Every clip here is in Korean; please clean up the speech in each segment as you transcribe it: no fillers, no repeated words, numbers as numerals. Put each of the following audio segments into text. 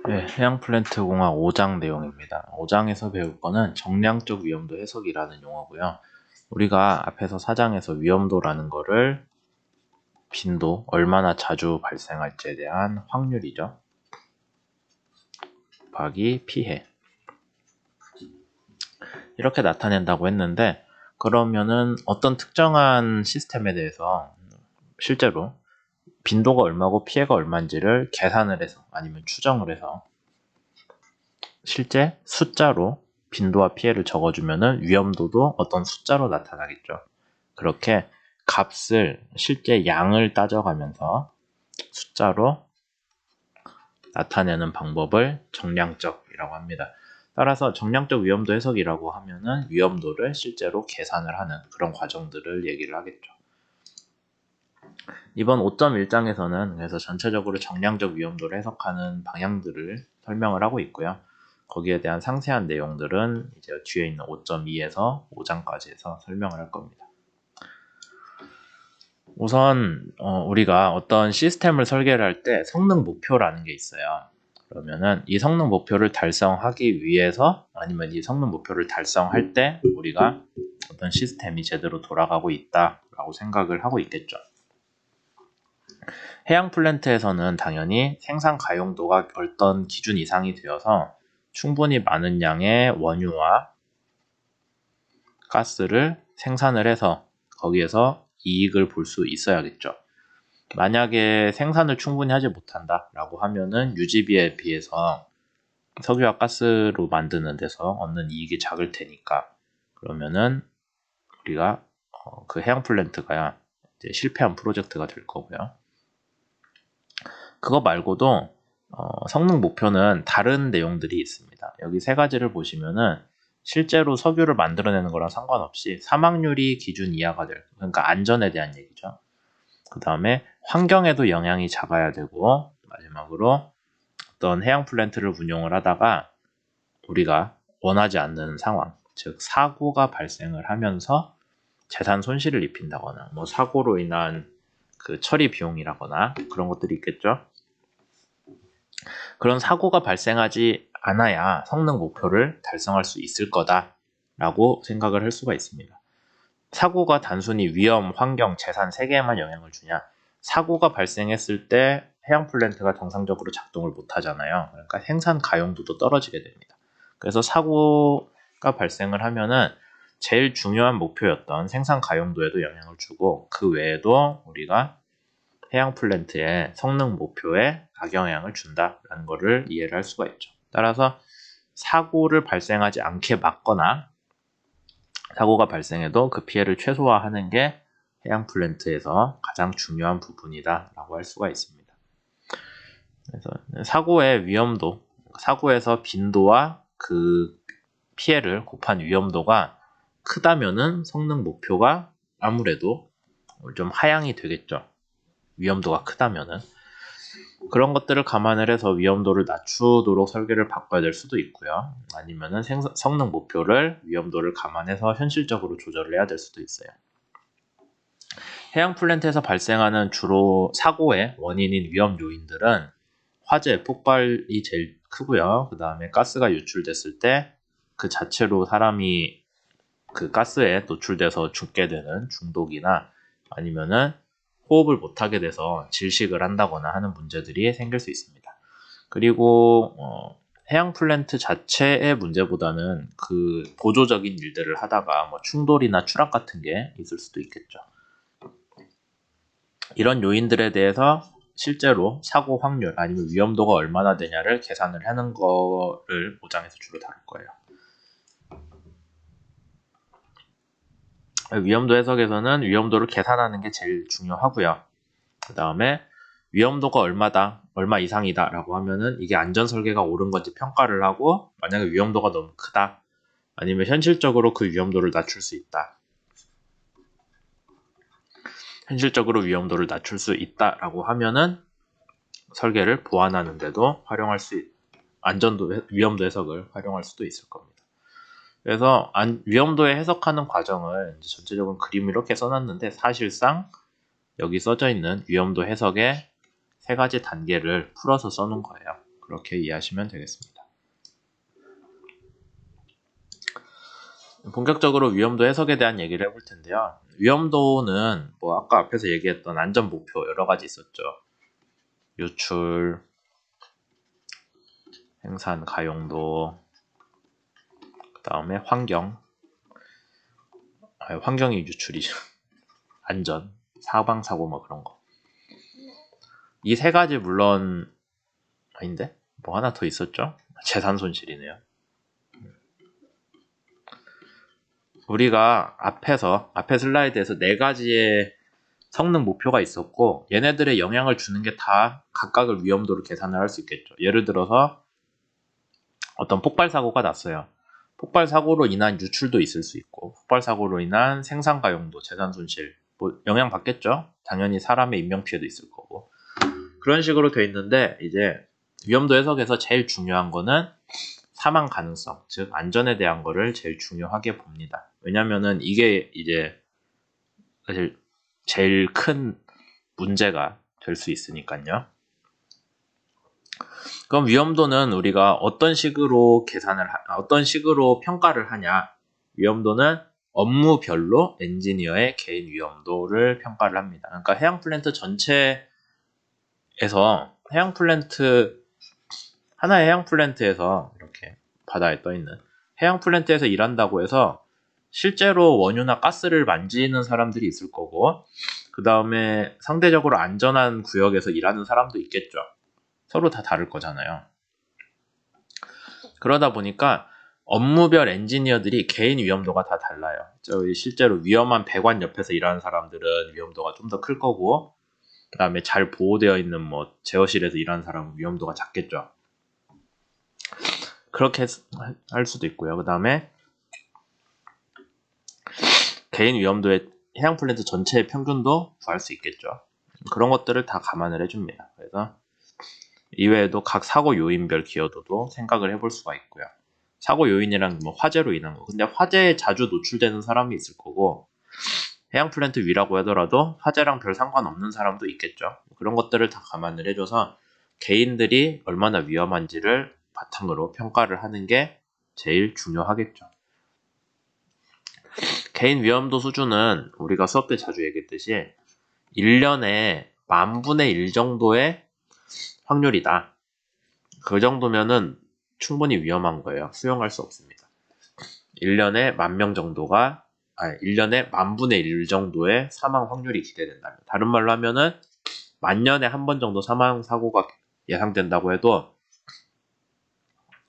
네, 해양플랜트공학 5장 내용입니다. 5장에서 배울 거는 정량적 위험도 해석이라는 용어고요. 우리가 앞에서 4장에서 위험도라는 거를 빈도, 얼마나 자주 발생할지에 대한 확률이죠. 곱하기 피해. 이렇게 나타낸다고 했는데, 그러면은 어떤 특정한 시스템에 대해서 실제로 빈도가 얼마고 피해가 얼마인지를 계산을 해서 아니면 추정을 해서 실제 숫자로 빈도와 피해를 적어주면은 위험도도 어떤 숫자로 나타나겠죠. 그렇게 값을 실제 양을 따져가면서 숫자로 나타내는 방법을 정량적이라고 합니다. 따라서 정량적 위험도 해석이라고 하면은 위험도를 실제로 계산을 하는 그런 과정들을 얘기를 하겠죠. 이번 5.1장에서는 그래서 전체적으로 정량적 위험도를 해석하는 방향들을 설명을 하고 있고요. 거기에 대한 상세한 내용들은 이제 뒤에 있는 5.2에서 5장까지 해서 설명을 할 겁니다. 우선 우리가 어떤 시스템을 설계를 할 때 성능 목표라는 게 있어요. 그러면은 이 성능 목표를 달성하기 위해서 아니면 이 성능 목표를 달성할 때 우리가 어떤 시스템이 제대로 돌아가고 있다라고 생각을 하고 있겠죠. 해양 플랜트에서는 당연히 생산 가용도가 어떤 기준 이상이 되어서 충분히 많은 양의 원유와 가스를 생산을 해서 거기에서 이익을 볼 수 있어야겠죠. 만약에 생산을 충분히 하지 못한다라고 하면은 유지비에 비해서 석유와 가스로 만드는 데서 얻는 이익이 작을 테니까 그러면은 우리가 그 해양 플랜트가 이제 실패한 프로젝트가 될 거고요. 그거 말고도 성능 목표는 다른 내용들이 있습니다. 여기 세 가지를 보시면은 실제로 석유를 만들어내는 거랑 상관없이 사망률이 기준 이하가 될, 그러니까 안전에 대한 얘기죠. 그 다음에 환경에도 영향이 작아야 되고, 마지막으로 어떤 해양 플랜트를 운용을 하다가 우리가 원하지 않는 상황, 즉 사고가 발생을 하면서 재산 손실을 입힌다거나, 뭐 사고로 인한 그 처리 비용이라거나 그런 것들이 있겠죠. 그런 사고가 발생하지 않아야 성능 목표를 달성할 수 있을 거다라고 생각을 할 수가 있습니다. 사고가 단순히 위험, 환경, 재산 3개에만 영향을 주냐? 사고가 발생했을 때 해양 플랜트가 정상적으로 작동을 못 하잖아요. 그러니까 생산 가용도도 떨어지게 됩니다. 그래서 사고가 발생을 하면은 제일 중요한 목표였던 생산 가용도에도 영향을 주고 그 외에도 우리가 해양 플랜트의 성능 목표에 악영향을 준다라는 것을 이해를 할 수가 있죠. 따라서 사고를 발생하지 않게 막거나 사고가 발생해도 그 피해를 최소화하는 게 해양 플랜트에서 가장 중요한 부분이다라고 할 수가 있습니다. 그래서 사고의 위험도, 사고에서 빈도와 그 피해를 곱한 위험도가 크다면은 성능 목표가 아무래도 좀 하향이 되겠죠. 위험도가 크다면은. 그런 것들을 감안을 해서 위험도를 낮추도록 설계를 바꿔야 될 수도 있고요. 아니면은 성능 목표를 위험도를 감안해서 현실적으로 조절을 해야 될 수도 있어요. 해양 플랜트에서 발생하는 주로 사고의 원인인 위험 요인들은 화재, 폭발이 제일 크고요. 그 다음에 가스가 유출됐을 때 그 자체로 사람이 그 가스에 노출돼서 죽게 되는 중독이나 아니면은 호흡을 못하게 돼서 질식을 한다거나 하는 문제들이 생길 수 있습니다. 그리고 해양 플랜트 자체의 문제보다는 그 보조적인 일들을 하다가 뭐 충돌이나 추락 같은 게 있을 수도 있겠죠. 이런 요인들에 대해서 실제로 사고 확률 아니면 위험도가 얼마나 되냐를 계산을 하는 거를 5장에서 주로 다룰 거예요. 위험도 해석에서는 위험도를 계산하는 게 제일 중요하고요. 그 다음에 위험도가 얼마 이상이다 라고 하면은 이게 안전 설계가 옳은 건지 평가를 하고 만약에 위험도가 너무 크다 아니면 현실적으로 그 위험도를 낮출 수 있다. 현실적으로 위험도를 낮출 수 있다라고 하면은 설계를 보완하는데도 활용할 수 위험도 해석을 활용할 수도 있을 겁니다. 그래서 위험도에 해석하는 과정을 전체적으로 그림 이렇게 써놨는데 사실상 여기 써져 있는 위험도 해석의 3가지 단계를 풀어서 써놓은 거예요. 그렇게 이해하시면 되겠습니다. 본격적으로 위험도 해석에 대한 얘기를 해볼 텐데요. 위험도는 뭐 아까 앞에서 얘기했던 안전 목표 여러 가지 있었죠. 유출, 생산 가용도, 그 다음에 환경이 유출이죠. 안전, 사방사고 뭐 그런 거. 이 세 가지 물론 아닌데 뭐 하나 더 있었죠? 재산 손실이네요. 우리가 앞에 슬라이드에서 네 가지의 성능 목표가 있었고 얘네들의 영향을 주는 게 다 각각의 위험도를 계산을 할 수 있겠죠. 예를 들어서 어떤 폭발 사고가 났어요. 폭발 사고로 인한 유출도 있을 수 있고 폭발 사고로 인한 생산 가용도, 재산 손실 뭐 영향 받겠죠. 당연히 사람의 인명 피해도 있을 거고 그런 식으로 돼 있는데 이제 위험도 해석에서 제일 중요한 거는 사망 가능성, 즉 안전에 대한 거를 제일 중요하게 봅니다. 왜냐면은 이게 이제 사실 제일 큰 문제가 될 수 있으니까요. 그럼 위험도는 우리가 어떤 식으로 평가를 하냐? 위험도는 업무별로 엔지니어의 개인 위험도를 평가를 합니다. 그러니까 해양 플랜트 전체에서 하나의 해양 플랜트에서 이렇게 바다에 떠 있는 해양 플랜트에서 일한다고 해서 실제로 원유나 가스를 만지는 사람들이 있을 거고 그 다음에 상대적으로 안전한 구역에서 일하는 사람도 있겠죠. 서로 다 다를 거잖아요. 그러다 보니까 업무별 엔지니어들이 개인 위험도가 다 달라요. 실제로 위험한 배관 옆에서 일하는 사람들은 위험도가 좀 더 클 거고 그 다음에 잘 보호되어 있는 뭐 제어실에서 일하는 사람은 위험도가 작겠죠. 그렇게 할 수도 있고요. 그 다음에 개인 위험도의 해양 플랜트 전체의 평균도 구할 수 있겠죠. 그런 것들을 다 감안을 해줍니다. 그래서 이외에도 각 사고 요인별 기여도도 생각을 해볼 수가 있고요. 사고 요인이란 뭐 화재로 인한 거. 근데 화재에 자주 노출되는 사람이 있을 거고 해양 플랜트 위라고 하더라도 화재랑 별 상관없는 사람도 있겠죠. 그런 것들을 다 감안을 해줘서 개인들이 얼마나 위험한지를 바탕으로 평가를 하는 게 제일 중요하겠죠. 개인 위험도 수준은 우리가 수업 때 자주 얘기했듯이 1년에 10,000분의 1 정도의 확률이다. 그 정도면은 충분히 위험한 거예요. 수용할 수 없습니다. 1년에 10,000명 정도가 1년에 10,000분의 1 정도의 사망 확률이 기대된다면 다른 말로 하면은 10,000년에 한 번 정도 사망 사고가 예상된다고 해도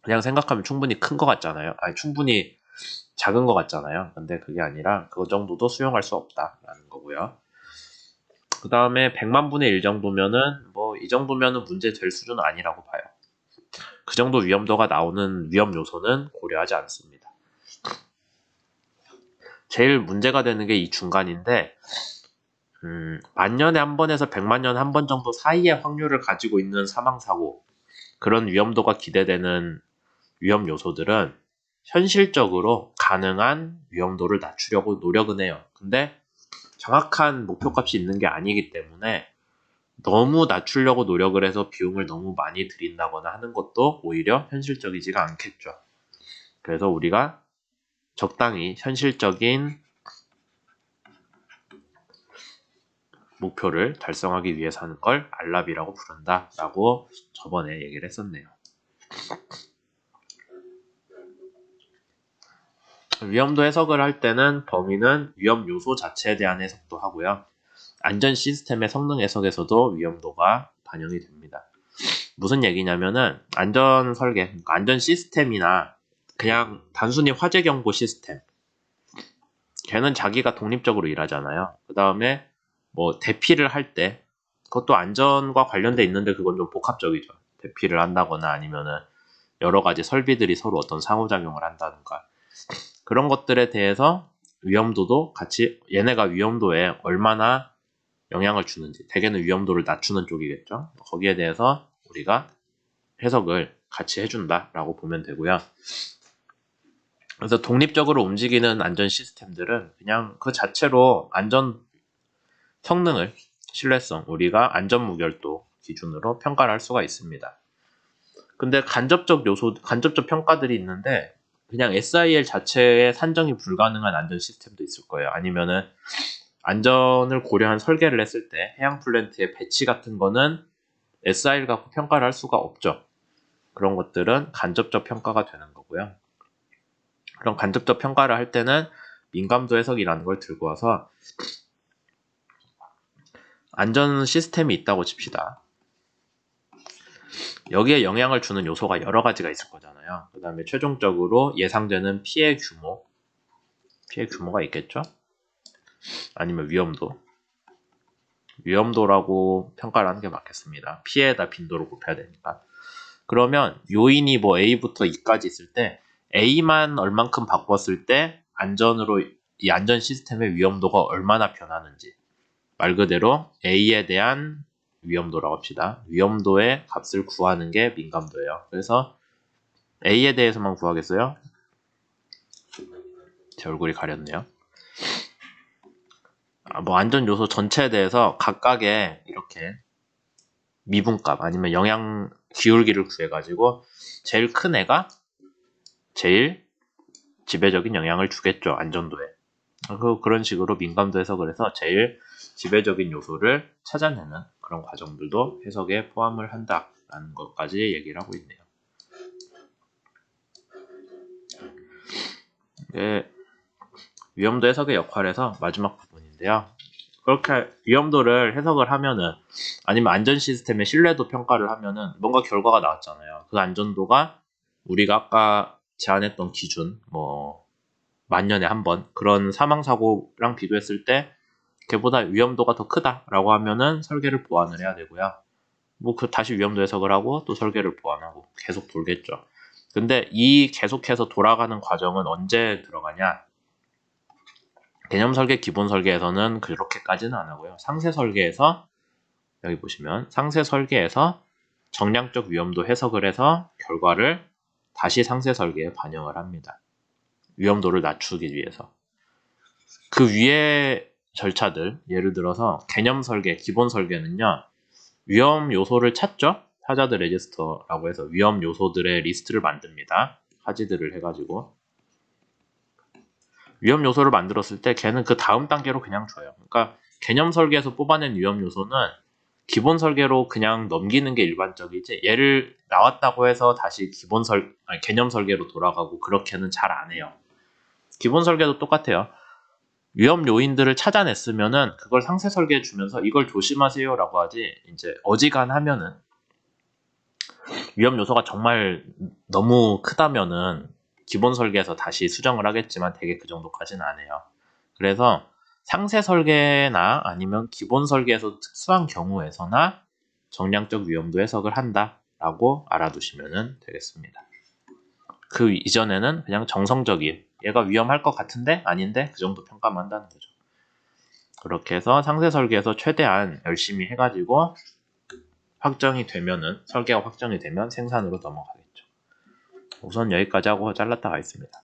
그냥 생각하면 충분히 큰 것 같잖아요. 충분히 작은 것 같잖아요. 근데 그게 아니라 그 정도도 수용할 수 없다라는 거고요. 그 다음에 100,000,000분의 1 정도면은 뭐 이 정도면은 문제 될 수준은 아니라고 봐요. 그 정도 위험도가 나오는 위험 요소는 고려하지 않습니다. 제일 문제가 되는 게 이 중간인데 10,000년에 한 번에서 100,000,000년에 한 번 정도 사이의 확률을 가지고 있는 사망사고 그런 위험도가 기대되는 위험 요소들은 현실적으로 가능한 위험도를 낮추려고 노력은 해요. 근데 정확한 목표값이 있는 게 아니기 때문에 너무 낮추려고 노력을 해서 비용을 너무 많이 들인다거나 하는 것도 오히려 현실적이지가 않겠죠. 그래서 우리가 적당히 현실적인 목표를 달성하기 위해서 하는 걸 알랍이라고 부른다 라고 저번에 얘기를 했었네요. 위험도 해석을 할 때는 범위는 위험 요소 자체에 대한 해석도 하고요. 안전 시스템의 성능 해석에서도 위험도가 반영이 됩니다. 무슨 얘기냐면은 안전 설계, 그러니까 안전 시스템이나 그냥 단순히 화재 경보 시스템 걔는 자기가 독립적으로 일하잖아요. 그 다음에 뭐 대피를 할 때 그것도 안전과 관련돼 있는데 그건 좀 복합적이죠. 대피를 한다거나 아니면은 여러 가지 설비들이 서로 어떤 상호작용을 한다든가 그런 것들에 대해서 위험도도 같이 얘네가 위험도에 얼마나 영향을 주는지 대개는 위험도를 낮추는 쪽이겠죠. 거기에 대해서 우리가 해석을 같이 해준다라고 보면 되고요. 그래서 독립적으로 움직이는 안전 시스템들은 그냥 그 자체로 안전 성능을 신뢰성, 우리가 안전 무결도 기준으로 평가를 할 수가 있습니다. 근데 간접적 평가들이 있는데 그냥 SIL 자체에 산정이 불가능한 안전 시스템도 있을 거예요. 아니면은 안전을 고려한 설계를 했을 때 해양 플랜트의 배치 같은 거는 SIL 갖고 평가를 할 수가 없죠. 그런 것들은 간접적 평가가 되는 거고요. 그런 간접적 평가를 할 때는 민감도 해석이라는 걸 들고 와서 안전 시스템이 있다고 칩시다. 여기에 영향을 주는 요소가 여러 가지가 있을 거잖아요. 그 다음에 최종적으로 예상되는 피해 규모가 있겠죠? 아니면 위험도라고 평가를 하는 게 맞겠습니다. 피해에다 빈도를 곱해야 되니까. 그러면 요인이 뭐 A부터 E까지 있을 때 A만 얼만큼 바꿨을 때 이 안전 시스템의 위험도가 얼마나 변하는지, 말 그대로 A에 대한 위험도라고 합시다. 위험도의 값을 구하는 게 민감도예요. 그래서 A에 대해서만 구하겠어요? 제 얼굴이 가렸네요. 뭐 안전 요소 전체에 대해서 각각의 이렇게 미분값 아니면 영향 기울기를 구해가지고 제일 큰 애가 제일 지배적인 영향을 주겠죠, 안전도에. 그런 식으로 민감도 해석을 해서 제일 지배적인 요소를 찾아내는 그런 과정들도 해석에 포함을 한다라는 것까지 얘기를 하고 있네요. 이게 위험도 해석의 역할에서 마지막 부분인데요. 그렇게 위험도를 해석을 하면은, 아니면 안전 시스템의 신뢰도 평가를 하면은 뭔가 결과가 나왔잖아요. 그 안전도가 우리가 아까 제안했던 기준, 뭐 만년에 한 번 그런 사망사고랑 비교했을 때 걔보다 위험도가 더 크다라고 하면은 설계를 보완을 해야 되고요. 뭐 다시 위험도 해석을 하고 또 설계를 보완하고 계속 돌겠죠. 근데 이 계속해서 돌아가는 과정은 언제 들어가냐? 개념 설계, 기본 설계에서는 그렇게까지는 안 하고요. 상세 설계에서, 여기 보시면 상세 설계에서 정량적 위험도 해석을 해서 결과를 다시 상세 설계에 반영을 합니다. 위험도를 낮추기 위해서. 그 위에 절차들, 예를 들어서 개념 설계, 기본 설계는요, 위험 요소를 찾죠? 하자드 레지스터라고 해서 위험 요소들의 리스트를 만듭니다. 하지들을 해가지고. 위험 요소를 만들었을 때 걔는 그 다음 단계로 그냥 줘요. 그러니까 개념 설계에서 뽑아낸 위험 요소는 기본 설계로 그냥 넘기는 게 일반적이지, 얘를 나왔다고 해서 다시 개념 설계로 돌아가고 그렇게는 잘 안 해요. 기본 설계도 똑같아요. 위험 요인들을 찾아냈으면은 그걸 상세 설계해 주면서 이걸 조심하세요라고 하지, 이제 어지간하면은 위험 요소가 정말 너무 크다면은 기본 설계에서 다시 수정을 하겠지만 되게 그 정도까지는 안 해요. 그래서 상세 설계나 아니면 기본 설계에서 특수한 경우에서나 정량적 위험도 해석을 한다라고 알아두시면 되겠습니다. 그 이전에는 그냥 정성적인, 얘가 위험할 것 같은데 아닌데 그 정도 평가만 한다는 거죠. 그렇게 해서 상세 설계에서 최대한 열심히 해가지고 설계가 확정이 되면 생산으로 넘어가겠죠. 우선 여기까지 하고 잘랐다 가겠습니다.